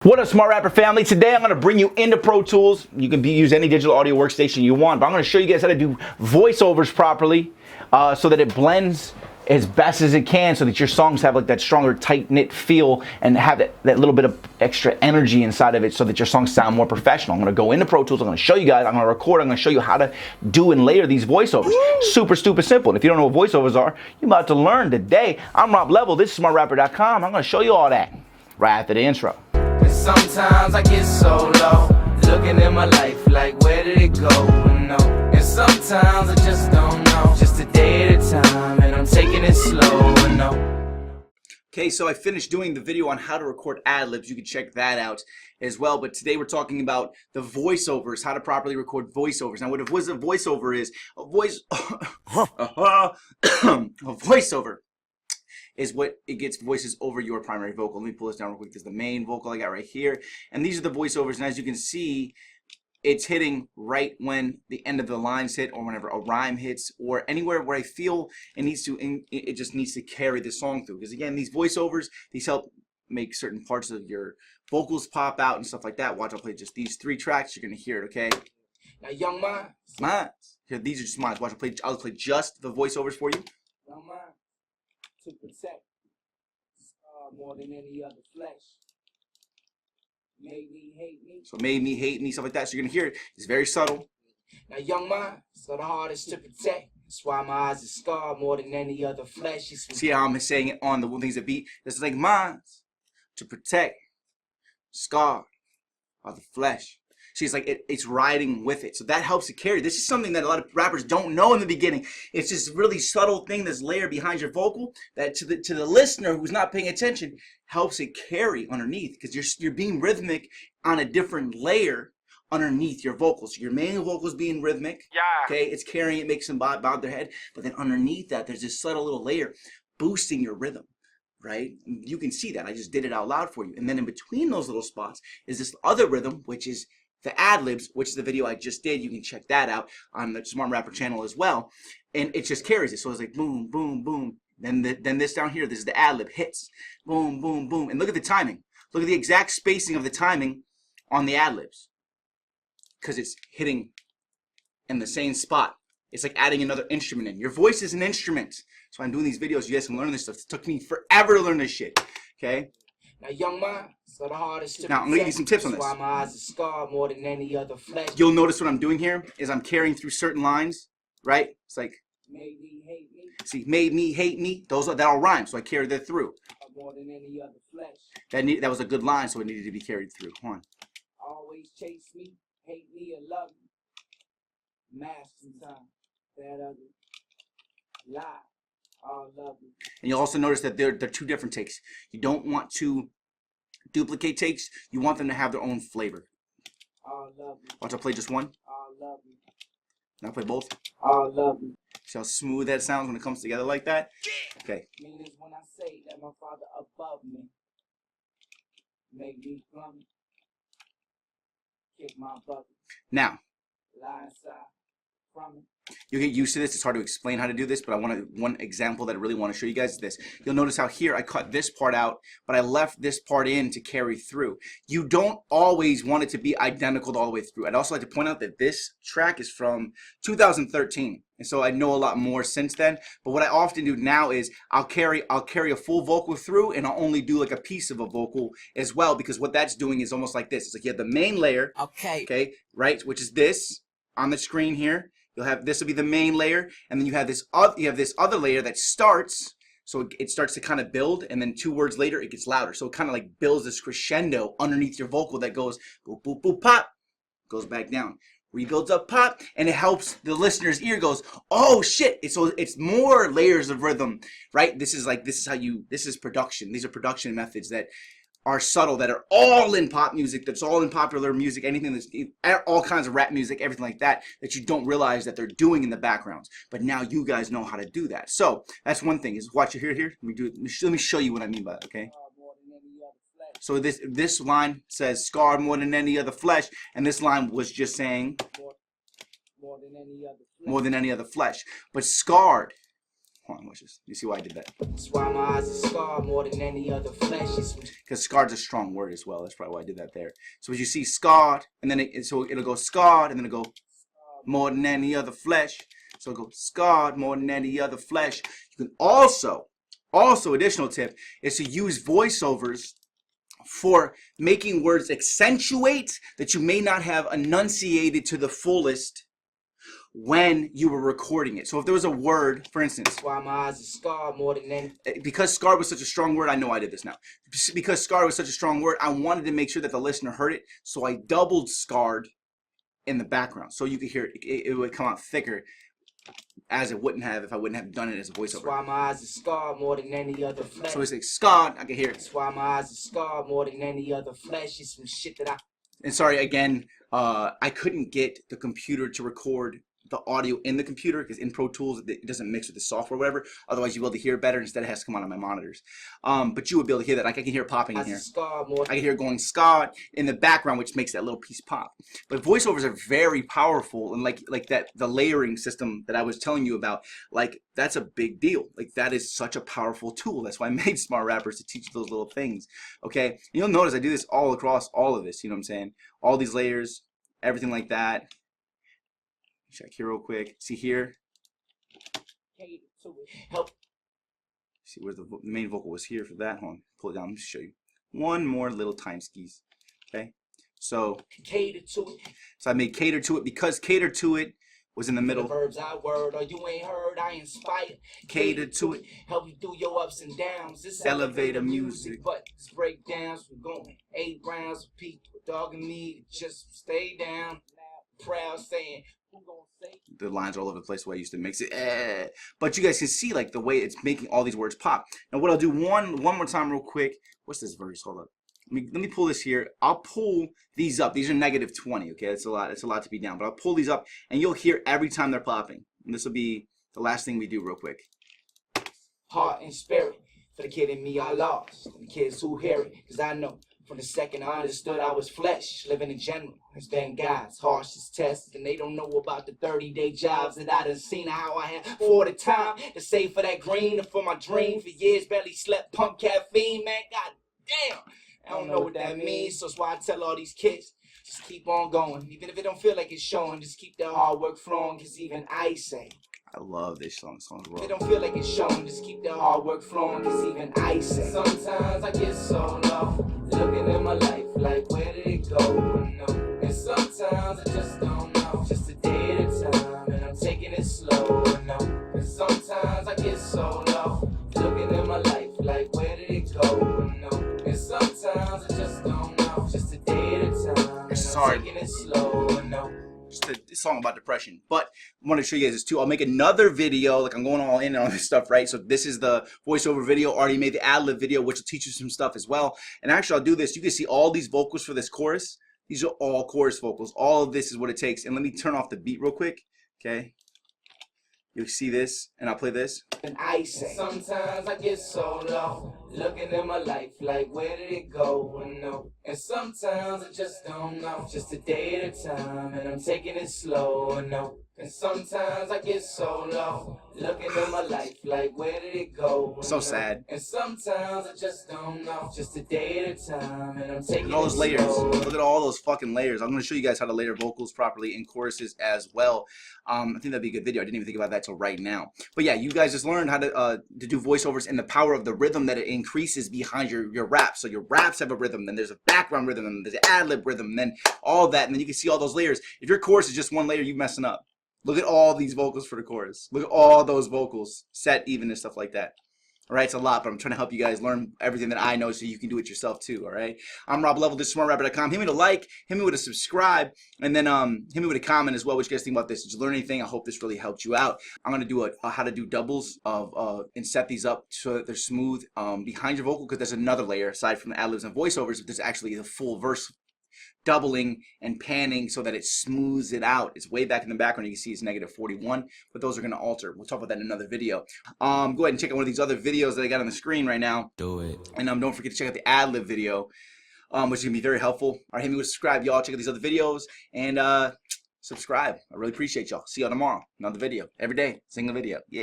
What up, Smart Rapper family? Today I'm going to bring you into Pro Tools. You can use any digital audio workstation you want, but I'm going to show you guys how to do voiceovers properly so that it blends as best as it can so that your songs have like that stronger, tight-knit feel and have that little bit of extra energy inside of it so that your songs sound more professional. I'm going to go into Pro Tools. I'm going to show you guys. I'm going to record. I'm going to show you how to do and layer these voiceovers. Woo! Super, stupid simple. And if you don't know what voiceovers are, you're about to learn today. I'm Rob Level. This is smartrapper.com. I'm going to show you all that right after the intro. Sometimes I get so low, looking at my life like where did it go? No. And sometimes I just don't know, just a day at a time, and I'm taking it slow. No. Okay, so I finished doing the video on how to record adlibs. You can check that out as well. But today we're talking about the voiceovers, how to properly record voiceovers. Now, what a voiceover is, a voiceover is what it gets voices over your primary vocal. Let me pull this down real quick. This is the main vocal I got right here. And these are the voiceovers. And as you can see, it's hitting right when the end of the lines hit or whenever a rhyme hits or anywhere where I feel it just needs to carry the song through. Because again, these voiceovers, these help make certain parts of your vocals pop out and stuff like that. Watch, I'll play just these 3 tracks. You're going to hear it, okay? Now, young minds. Here, these are just mine. Watch, I'll play just the voiceovers for you. Young minds. To protect more than any other flesh. Made me hate me. So made me hate me, stuff like that. So you're gonna hear it. It's very subtle. Now, young mind, so the hardest to protect. That's why my eyes are scarred more than any other flesh. See how I'm saying it on the things that beat. This is like minds to protect, scar of the flesh. She's like it's riding with it, so that helps it carry. This is something that a lot of rappers don't know in the beginning. It's this really subtle thing that's layered behind your vocal that to the listener who's not paying attention helps it carry underneath because you're being rhythmic on a different layer underneath your vocals. So your main vocals being rhythmic, okay, it's carrying it, makes them bob their head, but then underneath that there's this subtle little layer boosting your rhythm. Right? You can see that. I just did it out loud for you. And then in between those little spots is this other rhythm, which is the adlibs, which is the video I just did. You can check that out on the Smart Rapper channel as well. And it just carries it. So it's like boom, boom, boom. Then this down here, this is the adlib hits. Boom, boom, boom. And look at the timing. Look at the exact spacing of the timing on the adlibs. Because it's hitting in the same spot. It's like adding another instrument in. Your voice is an instrument. So I'm doing these videos. You guys can learn this stuff. It took me forever to learn this shit. Okay? Now, young man, so the hardest to now, I'm going to give you some tips on this. Why my eyes are scarred more than any other flesh. You'll notice what I'm doing here is I'm carrying through certain lines, right? It's like, made me hate me. See, made me hate me. That all rhyme, so I carried that through. More than any other flesh. That was a good line, so it needed to be carried through. Hold on. Always chase me, hate me, or love me. Mask sometimes, that other lie. All love me. And you'll also notice that they're 2 different takes. You don't want to duplicate takes. You want them to have their own flavor. All love me. Watch, I'll play just one. All love me. Now play both. All love me. See how smooth that sounds when it comes together like that? Okay. Mean is when I say that my father above me. Make me plumb. Kick my bucket. Now. Lie inside. From it. You'll get used to this. It's hard to explain how to do this, but one example that I really want to show you guys is this. You'll notice how here I cut this part out, but I left this part in to carry through. You don't always want it to be identical all the way through. I'd also like to point out that this track is from 2013, and so I know a lot more since then. But what I often do now is I'll carry a full vocal through, and I'll only do like a piece of a vocal as well, because what that's doing is almost like this. It's like you have the main layer, okay, right, which is this on the screen here. You'll have this will be the main layer, and then you have this other layer that starts, so it starts to kind of build, and then 2 words later it gets louder. So it kind of like builds this crescendo underneath your vocal that goes boop boop boop pop, goes back down, rebuilds up pop, and it helps the listener's ear goes, oh shit! It's more layers of rhythm, right? This is production. These are production methods that are subtle, that are all in pop music, that's all in popular music, anything that's all kinds of rap music, everything like that, that you don't realize that they're doing in the backgrounds. But now you guys know how to do that. So that's one thing is watch it here. Let me do it. Let me show you what I mean by that, okay? So this line says scarred more than any other flesh, and this line was just saying more than any other flesh. But scarred, Hold on, watch this. You see why I did that? That's why my eyes are scarred more than any other flesh. Because scarred's a strong word as well. That's probably why I did that there. So as you see, scarred, and then it'll go scarred, and then it'll go more than any other flesh. So it'll go scarred more than any other flesh. You can also additional tip is to use voiceovers for making words accentuate that you may not have enunciated to the fullest when you were recording it. So if there was a word, for instance, that's why my eyes are scarred more than any. Because scarred was such a strong word, I know I did this now. Because scarred was such a strong word, I wanted to make sure that the listener heard it, so I doubled scarred in the background, so you could hear it. It would come out thicker, as it wouldn't have if I wouldn't have done it as a voiceover. That's why my eyes are scarred more than any other flesh. So it's like scarred, I can hear it. That's why my eyes are scarred more than any other flesh. It's some shit that I. And sorry again, I couldn't get the computer to record the audio in the computer because in Pro Tools it doesn't mix with the software or whatever. Otherwise you will be able to hear it better. Instead it has to come out on my monitors. But you would be able to hear that. Like I can hear it popping in here. I can hear it going scarred in the background, which makes that little piece pop. But voiceovers are very powerful, and like that the layering system that I was telling you about, like that's a big deal. Like that is such a powerful tool. That's why I made Smart Rappers, to teach those little things. Okay, and you'll notice I do this all across all of this. You know what I'm saying? All these layers, everything like that. Check here real quick. See here. See where the main vocal was here for that. Hold on. Pull it down. Let me show you. One more little time skis. Okay. So cater to it. So I made cater to it because cater to it was in the middle. The verbs I word or you ain't heard. I inspired. Cater to it. Help you through your ups and downs. This elevator music. But it's breakdowns. We're going 8 rounds of people. Dog and me just stay down. Proud saying. The lines are all over the place the way I used to mix it. But you guys can see like the way it's making all these words pop. Now what I'll do one more time real quick. What's this verse? Hold up. Let me pull this here. I'll pull these up. These are -20. Okay, that's a lot. It's a lot to be down. But I'll pull these up and you'll hear every time they're popping. And this will be the last thing we do real quick. Heart and spirit. For the kid in me I lost. And the kids who hear it. Because I know. From the second I understood I was flesh, living in general. It's been God's harshest test, and they don't know about the 30-day jobs that I done seen, how I had for the time to save for that green and for my dream. For years barely slept, pump caffeine, man, god damn. I don't know what that means, so that's why I tell all these kids, just keep on going. Even if it don't feel like it's showing, just keep that hard work flowing, because even I say, I love this song as well. If it don't feel like it's showing, just keep that hard work flowing, because even I say, sometimes I get so low. Looking at my life like where did it go? No. And sometimes I just don't know. Just a day at a time and I'm taking it slow. No. And sometimes I get so low. Looking at my life like where did it go? No. And sometimes I just don't know. Just a day at a time and I'm taking it slow. No. Just a song about depression, but I want to show you guys this too. I'll make another video, like I'm going all in on this stuff, right? So this is the voiceover video. Already made the ad-lib video, which will teach you some stuff as well. And actually I'll do this. You can see all these vocals for this chorus. These are all chorus vocals. All of this is what it takes. And let me turn off the beat real quick. Okay. You'll see this, and I'll play this. And I say, sometimes I get so low, looking at my life like where did it go? No. And sometimes I just don't know, just a day at a time, and I'm taking it slow. No. And sometimes I get so low, looking at my life like where did it go? So sad. And sometimes I just don't know, just a day at a time, and I'm taking it slow. Look at all those layers. Look at all those fucking layers. I'm going to show you guys how to layer vocals properly in choruses as well. I think that'd be a good video. I didn't even think about that till right now. But yeah, you guys just learned how to do voiceovers and the power of the rhythm that it increases behind your raps. So your raps have a rhythm, then there's a background rhythm, and there's an ad-lib rhythm, and then all that, and then you can see all those layers. If your chorus is just one layer, you're messing up. Look at all these vocals for the chorus. Look at all those vocals, set, even, and stuff like that. All right, it's a lot, but I'm trying to help you guys learn everything that I know so you can do it yourself too, all right? I'm Rob Level, this is smartrapper.com. Hit me with a like, hit me with a subscribe, and then hit me with a comment as well. What you guys think about this? Did you learn anything? I hope this really helped you out. I'm going to do a how to do doubles of and set these up so that they're smooth behind your vocal, because there's another layer aside from the ad-libs and voiceovers. There's actually the full verse doubling and panning so that it smooths it out. It's way back in the background. You can see it's -41, but those are going to alter. We'll talk about that in another video. Go ahead and check out one of these other videos that I got on the screen right now. Do it. And don't forget to check out the ad-lib video, which is going to be very helpful. All right, hit me with subscribe, y'all. Check out these other videos and subscribe. I really appreciate y'all. See y'all tomorrow. Another video. Every day. Single video. Yeah.